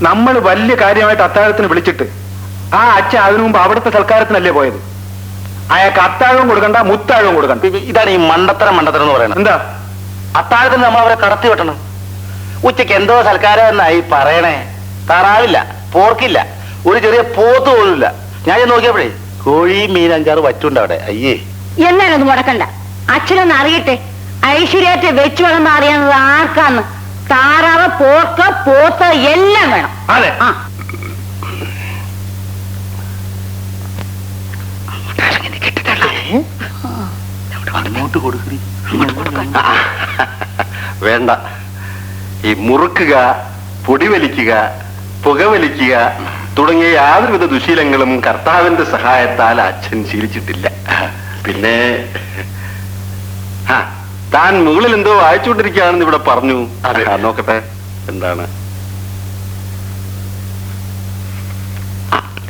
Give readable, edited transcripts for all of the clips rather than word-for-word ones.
നമ്മൾ വലിയ കാര്യമായിട്ട് അത്താഴത്തിന് വിളിച്ചിട്ട് ആ അച്ഛൻ അതിനു മുമ്പ് അവിടുത്തെ സൽക്കാരത്തിനല്ലേ പോയത്. അയാൾക്ക് അത്താഴവും കൊടുക്കണ്ട, മുത്താഴവും കൊടുക്കണ്ട. ഇതാണ് ഈ മണ്ടത്തരം എന്ന് പറയുന്നത്. എന്താ? അത്താഴത്തിന് നമ്മൾ അവരെ കടത്തി വെട്ടണം. ഉച്ചയ്ക്ക് എന്തോ സൽക്കാരം എന്നായി പറയണേ. താറാവില്ല, പോർക്കില്ല, ഒരു ചെറിയ പോത്ത് പോലുമില്ല. ഞാൻ നോക്കിയപ്പോഴേ കോഴി മീൻ 5-6 വറ്റുണ്ട് അവിടെ. അയ്യേ, എന്നാലും അത് മുടക്കണ്ട. അച്ഛനൊന്ന് അറിയട്ടെ, ഐശ്വര്യത്തെ വെച്ചു വളർന്ന് അറിയാവുന്നത് ആർക്കാന്ന്. താറാവ്, പോർക്ക്, പോത്ത് എല്ലാം വേണം. അതെ. വേണ്ട. ഈ മുറുക്കുക, പൊടിവലിക്കുക, പുകവലിക്കുക തുടങ്ങിയ യാതൊരുവിധ ദുശീലങ്ങളും കർത്താവിന്റെ സഹായത്താൽ അച്ഛൻ ശീലിച്ചിട്ടില്ല. പിന്നെ താൻ മുകളിൽ എന്തോ വായിച്ചുകൊണ്ടിരിക്കുകയാണെന്ന് ഇവിടെ പറഞ്ഞു. നോക്കട്ടെ, എന്താണ്?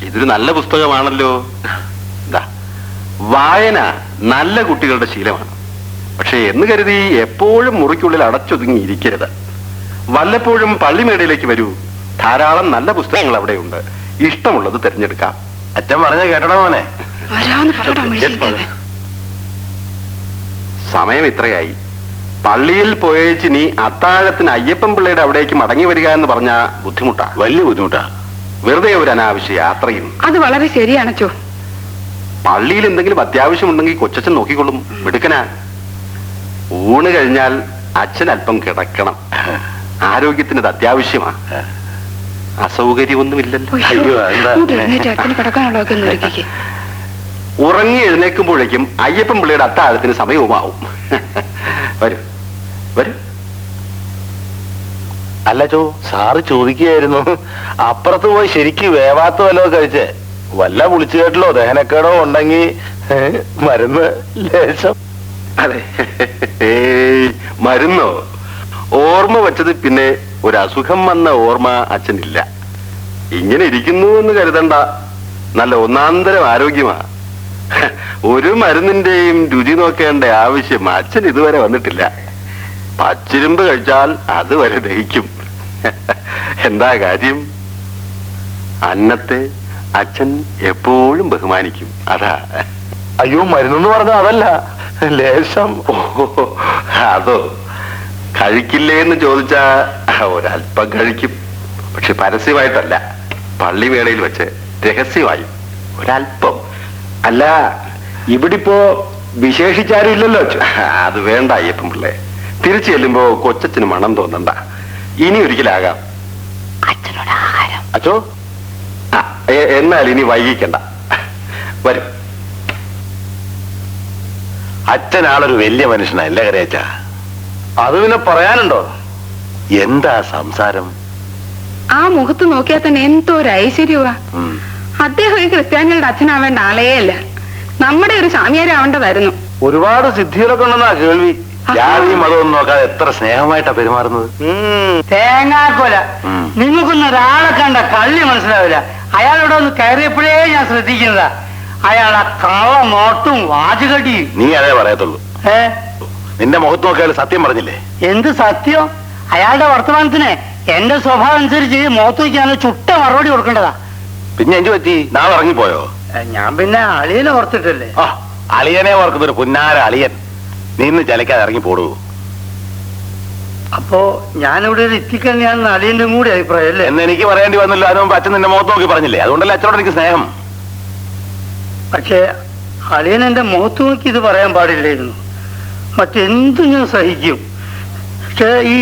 ഇതൊരു നല്ല പുസ്തകമാണല്ലോ. വായന നല്ല കുട്ടികളുടെ ശീലമാണ്. പക്ഷെ എന്ന് കരുതി എപ്പോഴും മുറിക്കുള്ളിൽ അടച്ചൊതുങ്ങി ഇരിക്കരുത്. വല്ലപ്പോഴും പള്ളിമേടയിലേക്ക് വരൂ. ധാരാളം നല്ല പുസ്തകങ്ങൾ അവിടെയുണ്ട്. ഇഷ്ടമുള്ളത് തിരഞ്ഞെടുക്കാം. അച്ഛൻ പറഞ്ഞ കേട്ടണോ മോനെ? സമയം ഇത്രയായി. പള്ളിയിൽ പോയേച്ച് നീ അത്താഴത്തിന് അയ്യപ്പൻ പിള്ളയുടെ അവിടേക്ക് മടങ്ങി വരിക എന്ന് പറഞ്ഞ ബുദ്ധിമുട്ടാ, വലിയ ബുദ്ധിമുട്ടാ. വെറുതെ ഒരു അനാവശ്യ യാത്രയും. അത് വളരെ ശരിയാണച്ചോ. പള്ളിയിൽ എന്തെങ്കിലും അത്യാവശ്യമുണ്ടെങ്കിൽ കൊച്ചച്ഛൻ നോക്കിക്കൊള്ളും. മിടുക്കനാ. ഊണ് കഴിഞ്ഞാൽ അച്ഛൻ അല്പം കിടക്കണം. ആരോഗ്യത്തിന് അത് അത്യാവശ്യമാ. അസൗകര്യമൊന്നുമില്ലല്ലോ. ഉറങ്ങി എഴുന്നേൽക്കുമ്പോഴേക്കും അയ്യപ്പൻ പിള്ളയുടെ അത്താഴത്തിന് സമയവുമാവും. വരും വരും. അല്ല ചോ, സാറ് ചോദിക്കുകയായിരുന്നു, അപ്പുറത്ത് പോയി ശരിക്ക് വേവാത്ത വല്ലതും കഴിച്ചേ? വല്ല വിളിച്ചുകേട്ടലോ ദഹനക്കേടോ ഉണ്ടെങ്കിൽ മരുന്ന് ലേശം. അതെ, മരുന്നോ? ഓർമ്മ വെച്ചത് പിന്നെ ഒരു അസുഖം വന്ന ഓർമ്മ അച്ഛനില്ല. ഇങ്ങനെ ഇരിക്കുന്നു എന്ന് കരുതണ്ട. നല്ല ഒന്നാന്തരം ആരോഗ്യമാ. ഒരു മരുന്നിന്റെയും രുചി നോക്കേണ്ട ആവശ്യം അച്ഛൻ ഇതുവരെ വന്നിട്ടില്ല. പച്ചിരുമ്പ് കഴിച്ചാൽ അതുവരെ ദഹിക്കും. എന്താ കാര്യം? അന്നത്തെ അച്ഛൻ എപ്പോഴും ബഹുമാനിക്കും. അതാ. അയ്യോ, മരുന്നെന്ന് പറഞ്ഞ അതല്ല, ലേശം. അതോ? കഴിക്കില്ലേ എന്ന് ചോദിച്ചാ ഒരല്പം കഴിക്കും. പക്ഷെ പരസ്യമായിട്ടല്ല, പള്ളിവേളയിൽ വെച്ച് രഹസ്യമായി ഒരല്പം. അല്ല, ഇവിടിപ്പോ വിശേഷിച്ചാരും ഇല്ലല്ലോ. അത് വേണ്ട അയ്യപ്പൻ പിള്ളേ. തിരിച്ചു ചെല്ലുമ്പോ കൊച്ചച്ഛന് മണം തോന്നണ്ട. ഇനി ഒരിക്കലാകാം. അച്ചോ, എന്നാൽ ഇനി വൈകിക്കണ്ട. വരും. അച്ഛനാളൊരു വലിയ മനുഷ്യനല്ലേ കരയച്ച? അത് പിന്നെ പറയാനുണ്ടോ? എന്താ സംസാരം? ആ മുഖത്ത് നോക്കിയാൽ തന്നെ എന്തോ ഒരു ഐശ്വര്യവാ. അദ്ദേഹം ഈ ക്രിസ്ത്യാനികളുടെ അച്ഛനാവേണ്ട ആളേ അല്ല, നമ്മുടെ ഒരു സ്വാമിയാരാവേണ്ടതായിരുന്നു. ഒരുപാട് സിദ്ധികളൊക്കെ ഉണ്ടെന്നാ കേൾവി. ജാതി മതമൊന്നും നോക്കാതെ എത്ര സ്നേഹമായിട്ടാ പെരുമാറുന്നത്. തേങ്ങാക്കൊല. നിങ്ങൾക്കൊന്നും ഒരാളെ കണ്ട കള്ളി മനസ്സിലാവില്ല. അയാളോട് ഒന്ന് കയറിയപ്പോഴേ ഞാൻ ശ്രദ്ധിക്കുന്നതാ. അയാളെ കള്ള നോട്ടും വാചുകടി. നീ അതേ പറയത്തുള്ളൂ. നിന്റെ മുഖത്ത് നോക്കിയാൽ സത്യം പറഞ്ഞില്ലേ? എന്ത് സത്യം? അയാളുടെ വർത്തമാനത്തിന് എന്റെ സ്വഭാവം അനുസരിച്ച് മുഖത്ത് വയ്ക്കാൻ ചുട്ട മറുപടി കൊടുക്കേണ്ടതാ. പിന്നെ എന്ത് പറ്റി? നാളെ ഇറങ്ങിപ്പോയോ? ഞാൻ പിന്നെ അളിയനെ ഓർത്തിട്ടല്ലേ. അളിയനെ ഓർക്കുന്നൊരു പുന്നാര അളിയൻ. നീ ഇന്ന് ചലക്കാതെ ഇറങ്ങി പോടൂ. അപ്പോ ഞാനിവിടെ എത്തിക്കഴിഞ്ഞാൽ അളിയന്റെ കൂടി അഭിപ്രായം അല്ലേ എന്ന് എനിക്ക് പറയേണ്ടി വന്നില്ല. അതിന് അച്ഛൻ നിന്റെ മുഖത്ത് നോക്കി പറഞ്ഞില്ലേ? അതുകൊണ്ടല്ലേ അച്ഛനോട് എനിക്ക് സ്നേഹം. പക്ഷേ അളിയൻ എന്റെ മുഖത്ത് നോക്കി ഇത് പറയാൻ പാടില്ലായിരുന്നു. മറ്റെന്തു ഞാൻ സഹിക്കും. പക്ഷേ ഈ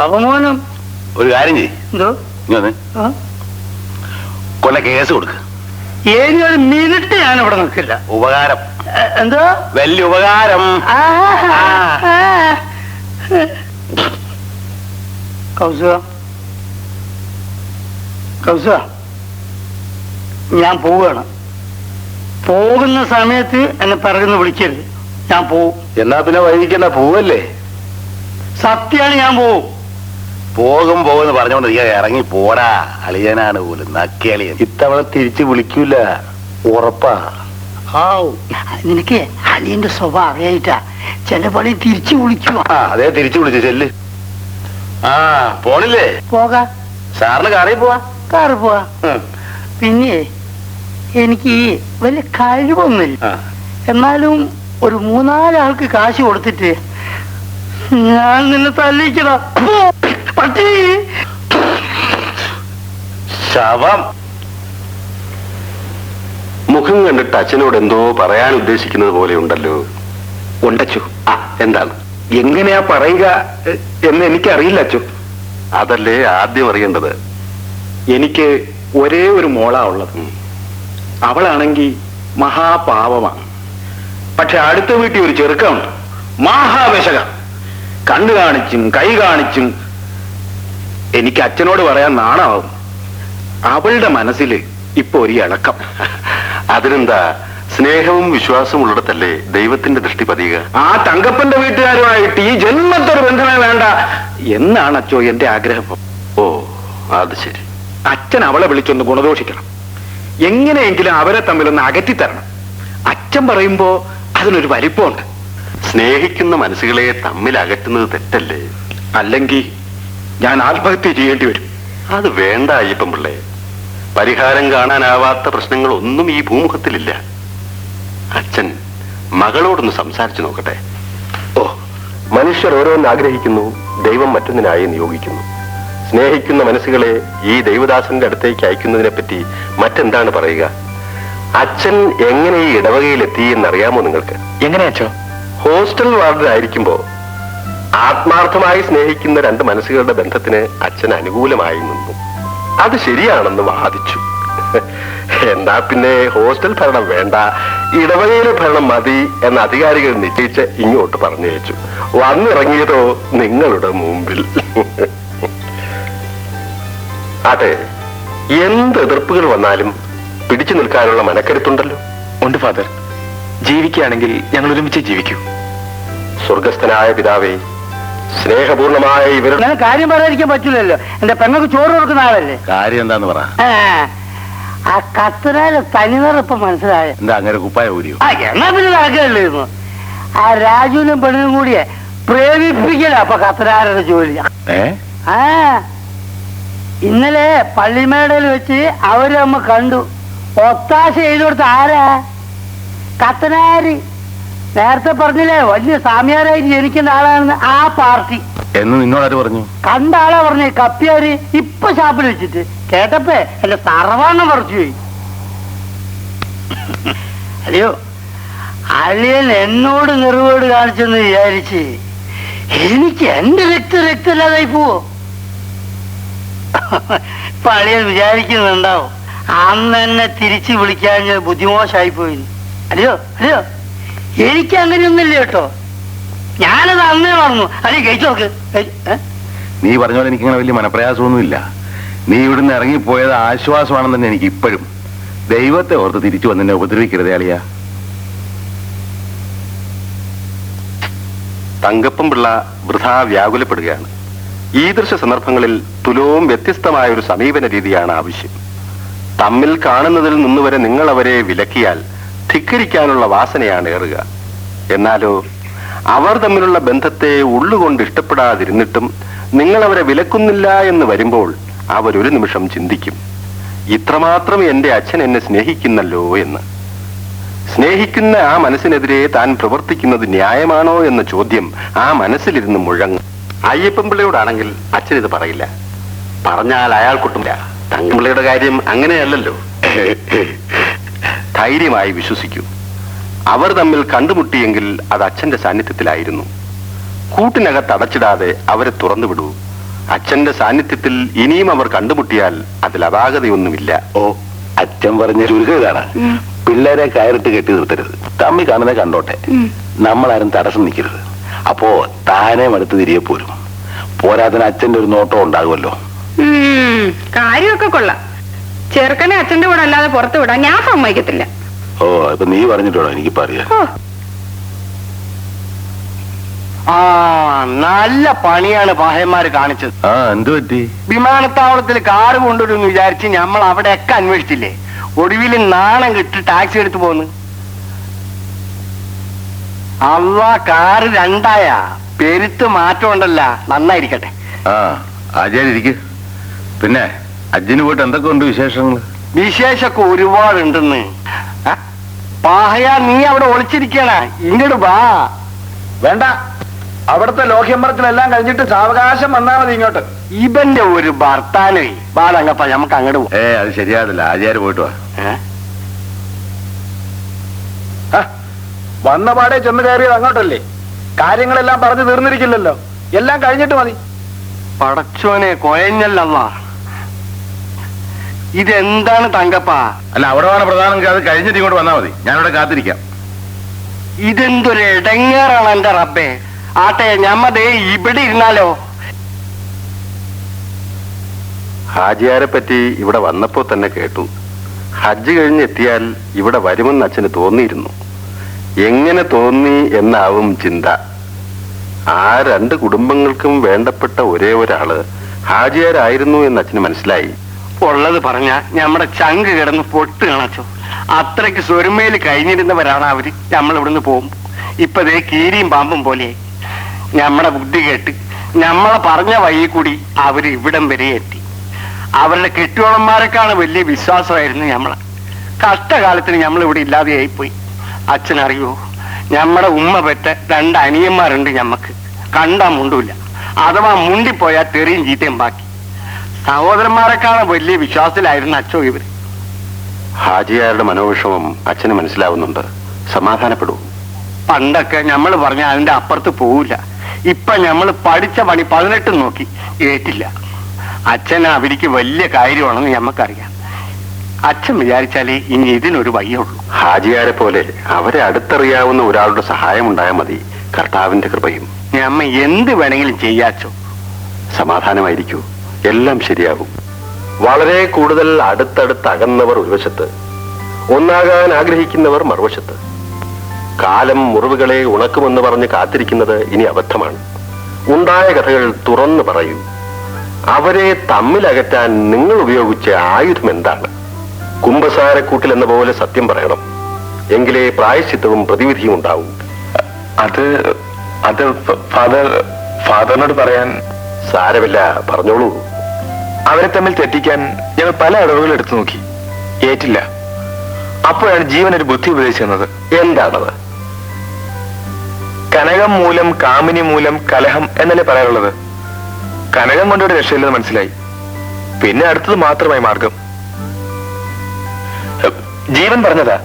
അവമാനം. ഒരു കാര്യം ചെയ്യ്. എന്തോ? കൊല്ല കേസ് കൊടുക്ക്. ഏനി ഒരു മിനിറ്റ് ഞാൻ ഇവിടെ നിൽക്കില്ല. ഉപകാരം. എന്തോ? വലിയ ഉപകാരം. കൗസ, ഞാൻ പോവുകയാണ്. പോകുന്ന സമയത്ത് എന്നെ പിറകുന്ന് വിളിക്കരുത്. ഞാൻ പോവും. എന്നാ പിന്നെ വൈകിക്കണ്ട, പോവല്ലേ? സത്യമാണ്, ഞാൻ പോവും. പോകുന്ന് പറഞ്ഞോണ്ട് നീ ഇറങ്ങി പോടാ. അളിയനാണ് പോലും നക്കിയളിയൻ. ഇത്തവണ തിരിച്ചു വിളിക്കൂല, ഉറപ്പാ. നിനക്ക് അളിയന്റെ സ്വഭാവം അറിയായിട്ടാ ചില പണി തിരിച്ചു വിളിക്കുക. അതേ തിരിച്ചു വിളിച്ചു ചെല്ല്. പോണില്ലേ? പോകാ. സാറിന് കാറിൽ പോവാ. കാറ് പോവാ. പിന്നെ എനിക്ക് വലിയ കഴിവൊന്നുമില്ല. എന്നാലും ഒരു 3-4 ആൾക്ക് കാശ് കൊടുത്തിട്ട് ഞാൻ നിന്നെ തല്ലിക്കടാ പട്ടി. ശവം. മുഖം കണ്ടിട്ട് അച്ഛനോട് എന്തോ പറയാൻ ഉദ്ദേശിക്കുന്നത് പോലെ ഉണ്ടല്ലോ. ഉണ്ടച്ചു. എന്താണ്? എങ്ങനെയാ പറയുക എന്ന് എനിക്കറിയില്ല അച്ചു. അതല്ലേ ആദ്യം അറിയേണ്ടത്. എനിക്ക് ഒരേ ഒരു മോളാ ഉള്ളത്. അവളാണെങ്കി മഹാപാവമാണ്. പക്ഷെ അടുത്ത വീട്ടിൽ ഒരു ചെറുക്കമുണ്ട്, മഹാവിശക. കണ്ണു കാണിച്ചും കൈ കാണിച്ചും എനിക്ക് അച്ഛനോട് പറയാൻ നാണമാവും. അവളുടെ മനസ്സിൽ ഇപ്പൊ ഒരു ഇളക്കം. അതിനെന്താ, സ്നേഹവും വിശ്വാസവും ഉള്ളിടത്തല്ലേ ദൈവത്തിന്റെ ദൃഷ്ടി പതിയുക. ആ തങ്കപ്പന്റെ വീട്ടുകാരുമായിട്ട് ഈ ജന്മത്തൊരു ബന്ധമേ വേണ്ട എന്നാണ് അച്ചോ എന്റെ ആഗ്രഹം. ഓ, അത് ശരി. അച്ഛൻ അവളെ വിളിച്ചൊന്ന് ഗുണദോഷിക്കണം. എങ്ങനെയെങ്കിലും അവരെ തമ്മിലൊന്ന് അകറ്റിത്തരണം. അച്ഛൻ പറയുമ്പോ അതിനൊരു വലിപ്പമുണ്ട്. സ്നേഹിക്കുന്ന മനസ്സുകളെ തമ്മിൽ അകറ്റുന്നത് തെറ്റല്ലേ? അല്ലെങ്കിൽ ഞാൻ ആത്മഹത്യ ചെയ്യേണ്ടി വരും. അത് വേണ്ട അയ്യപ്പൻ പിള്ളേ. പരിഹാരം കാണാനാവാത്ത പ്രശ്നങ്ങളൊന്നും ഈ ഭൂമുഖത്തിലില്ല. അച്ഛൻ മകളോടൊന്ന് സംസാരിച്ചു നോക്കട്ടെ. ഓ, മനുഷ്യർ ഓരോന്ന് ആഗ്രഹിക്കുന്നു, ദൈവം മറ്റൊന്നിനായി നിയോഗിക്കുന്നു. സ്നേഹിക്കുന്ന മനസ്സുകളെ ഈ ദൈവദാസന്റെ അടുത്തേക്ക് അയക്കുന്നതിനെ പറ്റി മറ്റെന്താണ് പറയുക? അച്ഛൻ എങ്ങനെ ഈ ഇടവകയിലെത്തി എന്നറിയാമോ നിങ്ങൾക്ക്? എങ്ങനെയാച്ചോ? ഹോസ്റ്റൽ വാർഡനായിരിക്കുമ്പോ ആത്മാർത്ഥമായി സ്നേഹിക്കുന്ന 2 മനസ്സുകളുടെ ബന്ധത്തിന് അച്ഛൻ അനുകൂലമായി നിന്നു. അത് ശരിയാണെന്ന് വാദിച്ചു. എന്നാ പിന്നെ ഹോസ്റ്റൽ ഭരണം വേണ്ട, ഇടവകയിലെ ഭരണം മതി എന്ന അധികാരികൾ നിശ്ചയിച്ച് ഇങ്ങോട്ട് പറഞ്ഞയച്ചു. വന്നിറങ്ങിയതോ നിങ്ങളുടെ മുമ്പിൽ. അതെ, എന്ത് എതിർപ്പുകൾ വന്നാലും പിടിച്ചു നിൽക്കാനുള്ള മനക്കരുത്തുണ്ടല്ലോ. ഉണ്ട് ഫാദർ. ജീവിക്കുകയാണെങ്കിൽ ഞങ്ങൾ ഒരുമിച്ച് ജീവിക്കൂ. സ്വർഗസ്ഥനായ പിതാവേ, സ്നേഹപൂർണമായ ഇവരുടെ അങ്ങനെ കാര്യം പറയാതിരിക്കാൻ പറ്റൂലല്ലോ. എന്റെ പെങ്ങൾക്ക് ചോറ് കൊടുക്കുന്ന ആളല്ലേ. കാര്യം എന്താന്ന് പറ. ആ കത്തനാല് തനിനിറപ്പം മനസ്സിലായ. എന്താ അങ്ങനെ കുപ്പായ ഊരിയോ? എന്നാ പിന്നെ നടക്കല്ലായിരുന്നു. ആ രാജുവിനും പെണ്ണിനും കൂടിയെ പ്രേമിപ്പിക്കല അപ്പൊ കത്തനാരുടെ ജോലി. ആ ഇന്നലെ പള്ളിമേടയിൽ വെച്ച് അവരമ്മ കണ്ടു. ഒത്താശ ചെയ്തു കൊടുത്ത ആരാ? കത്തനാര്. നേരത്തെ പറഞ്ഞില്ലേ വലിയ സാമ്യാരായിട്ട് ജനിക്കുന്ന ആളാണെന്ന്. ആ പാർട്ടി എന്ന് നിന്നോടാര് പറഞ്ഞു? കണ്ട ആളാ പറഞ്ഞേ. കപ്പിയാര് ഇപ്പൊ ഷാപ്പിൽ വെച്ചിട്ട് കേട്ടപ്പേ എന്റെ സർവാണ്ണം പറിച്ചുപോയി. അല്ലയോ, അളിയൻ എന്നോട് നിറവേട് കാണിച്ചെന്ന് വിചാരിച്ച് എനിക്ക് എന്റെ രക്തമില്ലാതായി പോവോ? ഇപ്പൊ അളിയൻ വിചാരിക്കുന്നുണ്ടാവും അന്ന് എന്നെ തിരിച്ചു വിളിക്കാൻ ബുദ്ധിമോശമായി പോയി. അല്ലയോ അല്ലയോ, എനിക്ക് അങ്ങനെയൊന്നുമില്ല കേട്ടോ. ഞാനത് അന്നേ പറഞ്ഞു. അല്ലെങ്കിൽ കഴിച്ചു നോക്ക്. നീ പറഞ്ഞ പോലെ എനിക്കിങ്ങനെ വലിയ മനപ്രയാസമൊന്നുമില്ല. നീ ഇവിടുന്ന് ഇറങ്ങിപ്പോയത് ആശ്വാസമാണെന്ന് തന്നെ എനിക്ക് ഇപ്പോഴും. ദൈവത്തെ ഓർത്ത് തിരിച്ചു വന്നെന്നെ ഉപദ്രവിക്കരുതേ അളിയ. തങ്കപ്പൻ പിള്ള വൃഥാ വ്യാകുലപ്പെടുകയാണ്. ഈദൃശ സന്ദർഭങ്ങളിൽ തുലവും വ്യത്യസ്തമായ ഒരു സമീപന രീതിയാണ് ആവശ്യം. തമ്മിൽ കാണുന്നതിൽ നിന്നുവരെ നിങ്ങൾ അവരെ വിലക്കിയാൽ ധിക്കരിക്കാനുള്ള വാസനയാണ് ഏറുക. എന്നാലോ അവർ തമ്മിലുള്ള ബന്ധത്തെ ഉള്ളുകൊണ്ട് ഇഷ്ടപ്പെടാതിരുന്നിട്ടും നിങ്ങൾ അവരെ വിലക്കുന്നില്ല എന്ന് വരുമ്പോൾ അവരൊരു നിമിഷം ചിന്തിക്കും, ഇത്രമാത്രം എന്റെ അച്ഛൻ എന്നെ സ്നേഹിക്കുന്നല്ലോ എന്ന്. സ്നേഹിക്കുന്ന ആ മനസ്സിനെതിരെ താൻ പ്രവർത്തിക്കുന്നത് ന്യായമാണോ എന്ന ചോദ്യം ആ മനസ്സിലിരുന്ന് മുഴങ്ങും. അയ്യപ്പൻ പിള്ളയോടാണെങ്കിൽ അച്ഛൻ ഇത് പറയില്ല. പറഞ്ഞാൽ അയാൾക്കൊട്ടുമില്ല. തങ്കപിള്ളയുടെ കാര്യം അങ്ങനെയല്ലല്ലോ. ധൈര്യമായി വിശ്വസിക്കൂ. അവർ തമ്മിൽ കണ്ടുമുട്ടിയെങ്കിൽ അത് അച്ഛന്റെ സാന്നിധ്യത്തിലായിരുന്നു. കൂട്ടിനകത്ത് അടച്ചിടാതെ അവരെ തുറന്നുവിടൂ. അച്ഛന്റെ സാന്നിധ്യത്തിൽ ഇനിയും അവർ കണ്ടുമുട്ടിയാൽ അതിൽ അപാകതയൊന്നുമില്ല. ഓ, അച്ഛൻ പറഞ്ഞ ചുരുക്കം ഇതാണ്. പിള്ളേരെ കയറിട്ട് കെട്ടി നിർത്തരുത്. തമ്മി കാണുന്നത് കണ്ടോട്ടെ. നമ്മളാരും തടസ്സം നിൽക്കരുത്. അപ്പോ താനെ അടുത്ത് തിരികെ പോരും. പോരാത്തിന് അച്ഛന്റെ ഒരു നോട്ടം ഉണ്ടാകുമല്ലോ. കാര്യമൊക്കെ കൊള്ളാം. ചെറുക്കനെ അച്ഛന്റെ കൂടെ അല്ലാതെ പുറത്തു വിടാൻ ഞാൻ സമ്മതിക്കത്തില്ല. ഓ, ഇപ്പൊ നീ പറഞ്ഞിട്ടോ എനിക്കിപ്പോ അറിയാം. ആ നല്ല പണിയാണ് പാഹന്മാര് കാണിച്ചത്. ആ, എന്തു പറ്റി? വിമാനത്താവളത്തിൽ കാറ് കൊണ്ടുവരുമെന്ന് വിചാരിച്ച് നമ്മൾ അവിടെയൊക്കെ അന്വേഷിച്ചില്ലേ. ഒടുവിൽ നാണം കിട്ടി ടാക്സി എടുത്തു പോന്ന്. അല്ല, കാറ് 2 പെരുത്ത് മാറ്റം ഉണ്ടല്ല. നന്നായിരിക്കട്ടെ. ആ, ആചാര്യ ഇരിക്ക്. പിന്നെ അജ്ജിന് പോയിട്ട് എന്തൊക്കെ ഉണ്ട് വിശേഷങ്ങൾ? വിശേഷമൊക്കെ ഒരുപാടുണ്ടെന്ന്. പാഹയ നീ അവിടെ ഒളിച്ചിരിക്കണ, ഇങ്ങോട്ട് വാ. വേണ്ട, അവിടുത്തെ ലോഹ്യമ്പലത്തിലെല്ലാം കഴിഞ്ഞിട്ട് സാവകാശം വന്നാൽ മതി ഇങ്ങോട്ട്. ഇവന്റെ ഒരു ഭർത്താനേ ബാലങ്ങപ്പ, നമുക്ക് അങ്ങോട്ട് പോവാം. അത് ശരിയാതില്ല, ആചാര്യ പോയിട്ട് വാ. വന്ന പാടെ ചെന്ന് കയറിയത് അങ്ങോട്ടല്ലേ? കാര്യങ്ങളെല്ലാം പറഞ്ഞു തീർന്നിരിക്കില്ലല്ലോ, എല്ലാം കഴിഞ്ഞിട്ട് മതി. പടച്ചോനെ കൊയഞ്ഞല്ല. ഇതെന്താണ് തങ്കപ്പ? അല്ല, അവിടെ വേണം പ്രധാനം, അത് കഴിഞ്ഞിട്ട് ഇങ്ങോട്ട് വന്നാൽ മതി, ഞാനിവിടെ കാത്തിരിക്കാം. ഇതെന്തൊരു ഇടങ്ങേറാണ് എന്റെ റബ്ബേ. ആട്ടെ, ഞമ്മതേ ഇവിടെ ഇരുന്നാലോ? ഹാജിയാരെ പറ്റി ഇവിടെ വന്നപ്പോ തന്നെ കേട്ടു. ഹജ്ജ് കഴിഞ്ഞ് എത്തിയാൽ ഇവിടെ വരുമെന്ന് അച്ഛന് തോന്നിയിരുന്നു. എങ്ങനെ തോന്നി എന്നാവും ചിന്ത. ആ രണ്ട് കുടുംബങ്ങൾക്കും വേണ്ടപ്പെട്ട ഒരേ ഒരാള് ഹാജിയാരായിരുന്നു എന്ന് അച്ഛന് മനസ്സിലായി. ഉള്ളത് പറഞ്ഞ ഞമ്മടെ ചങ്ക് കിടന്ന് പൊട്ട് കണച്ചോ. അത്രയ്ക്ക് സ്വരുമേല് കഴിഞ്ഞിരുന്നവരാണ് അവര്. നമ്മൾ ഇവിടുന്ന് പോകും ഇപ്പതേ കീരിയും പാമ്പും പോലെ. ഞമ്മടെ ബുദ്ധി കേട്ട് ഞമ്മളെ പറഞ്ഞ വഴി കൂടി അവര് ഇവിടം വരെ എത്തി. അവരുടെ കെട്ടുവളന്മാരെക്കാണ് വലിയ വിശ്വാസമായിരുന്നു ഞമ്മളെ. കഷ്ടകാലത്തിന് നമ്മൾ ഇവിടെ ഇല്ലാതെയായിപ്പോയി. അച്ഛനറിയോ, ഞമ്മടെ ഉമ്മ പെറ്റ 2 അനിയന്മാരുണ്ട് ഞമ്മക്ക്. കണ്ടാ മുണ്ടൂല്ല, അഥവാ മുണ്ടിപ്പോയാൽ തെറിയും ചീത്തയും ബാക്കി. സഹോദരന്മാരെക്കാണ് വലിയ വിശ്വാസത്തിലായിരുന്നു അച്ഛോ ഇവര്. ഹാജിയാരുടെ മനോവിഷമം അച്ഛന് മനസ്സിലാവുന്നുണ്ട്. സമാധാനപ്പെടൂ. പണ്ടൊക്കെ നമ്മൾ പറഞ്ഞ അതിന്റെ അപ്പുറത്ത് പോവില്ല. ഇപ്പൊ നമ്മൾ പഠിച്ച പണി 18 നോക്കി ഏറ്റില്ല. അച്ഛൻ അവർക്ക് വലിയ കാര്യമാണെന്ന് ഞമ്മക്കറിയാം. അച്ഛൻ വിചാരിച്ചാലേ ഇനി ഇതിനൊരു വഴിയുള്ളൂ. ഹാജിയാരെ പോലെ അവരെ അടുത്തറിയാവുന്ന ഒരാളുടെ സഹായം ഉണ്ടായാൽ മതി. കർത്താവിന്റെ കൃപയും. ഞമ്മ എന്ത് വേണമെങ്കിലും ചെയ്യാച്ചോ. സമാധാനമായിരിക്കൂ, എല്ലാം ശരിയാകും. വളരെ കൂടുതൽ അടുത്തടുത്ത് അകന്നവർ ഒരു വശത്ത്, ഒന്നാകാൻ ആഗ്രഹിക്കുന്നവർ മറുവശത്ത്. കാലം മുറിവുകളെ ഉണക്കുമെന്ന് പറഞ്ഞ് കാത്തിരിക്കുന്നത് ഇനി അബദ്ധമാണ്. ഉണ്ടായ കഥകൾ തുറന്നു പറയൂ. അവരെ തമ്മിലകറ്റാൻ നിങ്ങൾ ഉപയോഗിച്ച ആയുധം എന്താണ്? കുംഭസാരക്കൂട്ടിൽ എന്ന പോലെ സത്യം പറയണം. എങ്കിലേ പ്രായശ്ചിത്തവും പ്രതിവിധിയും ഉണ്ടാവും. അത് ഫാദറിനോട് പറയാൻ. സാരമില്ല, പറഞ്ഞോളൂ. അവരെ തമ്മിൽ തെറ്റിക്കാൻ ഞങ്ങൾ പല അടവുകൾ എടുത്തു നോക്കി, ഏറ്റില്ല. അപ്പോഴാണ് ജീവൻ ഒരു ബുദ്ധി ഉപദേശിക്കുന്നത്. എന്താണത്? കനകം മൂലം കാമിനി മൂലം കലഹം എന്നല്ലേ പറയാറുള്ളത്. കനകം കൊണ്ടൊരു രക്ഷയില്ലെന്ന് മനസ്സിലായി. പിന്നെ അടുത്തത് മാത്രമായി മാർഗം. ജീവൻ പറഞ്ഞതാ,